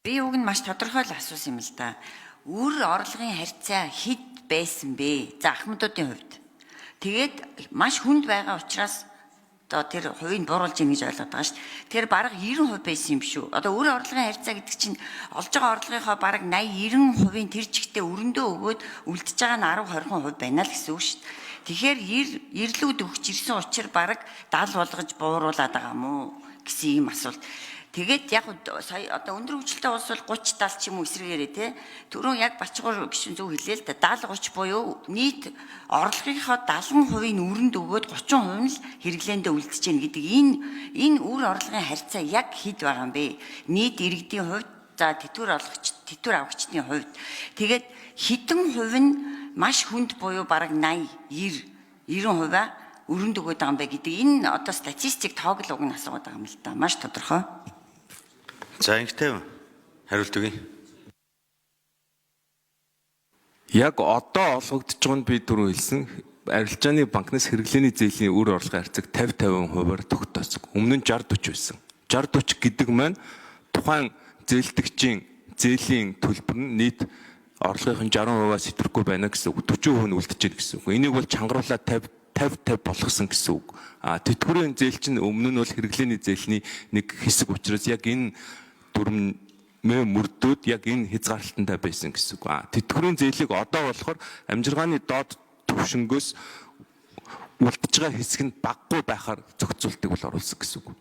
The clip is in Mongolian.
Би уг нь маш тодорхой л асуусан юм л да. Үр орлогын харьцаа хэд байсан бэ? За Ахмадуудын хувьд. Тэгээд маш хүнд байгаа учраас одоо тэр хувийг бууруулж ийн гэж ойлгоод байгаа шүү дээ. Тэр бараг 90% байсан юм шүү. Одоо үр орлогын харьцаа гэдэг чинь олж байгаа орлогынхоо бараг 80-90% тэр чигтээ өрөндөө өгөөд үлдэж байгаа нь 10-20% байна л гэсэн үг шүү дээ. Тэгэхээр ирлүүд өгч ирсэн учраас бараг 70 болгож бууруулад байгаа мó гэсэн ийм асуулт. Тэгээд яг сая одоо өндөр хөгжилтэй улс бол 30-70 ч юм уу эсрэгээрээ те түрүүн яг Бачгуур гişүн зөв хэлээ л да 70-30 буюу нийт орлогынхоо 70% нь өрөнд өгөөд 30% нь л хэрэглээндээ үлдэж гин гэдэг энэ үр орлогын харьцаа яг хэд байгаа юм бэ? Нийт иргэдийн хувьд за тэтгэвэр авагчдын хувьд тэгээд хэдэн хувь нь маш хүнд буюу бараг 80-90% өрөнд өгөөд байгаа юм бэ гэдэг энэ одоо статистик тоглог нь асуугаад байгаа юм л да. Маш тодорхой. За ингэтэй хариулт өгье. Яг одоо олгогдож байгаа нь би түрүү хэлсэн арилжааны банкнаас хэрэглээний зээлийн үр орлогын харьцааг 50-50%-аар тогтооцсон. Өмнө нь 60-40 байсан. 60-40 гэдэг маань тухайн зээлдэгчийн зээлийн төлбөр нь нийт орлогын 60%-аас сэтрэхгүй байна гэсэн үг. 40% нь үлдэж байна гэсэн үг. Энийг бол чангаруулаад 50-50 болгосон гэсэн үг. Тэтгэврийн зээл чинь өмнө нь бол хэрэглээний зээлийн нэг хэсэг учраас яг энэ дүрм мөрдөөд яг энэ хязгаарлалтантай байсан гэсэн үг. Тэтгэврийн зээлийг одоо болохоор амжиргааны доод түвшингөөс үлдэж байгаа хэсэг нь баггүй байхаар зохицуултыг бол оруулсан гэсэн үг.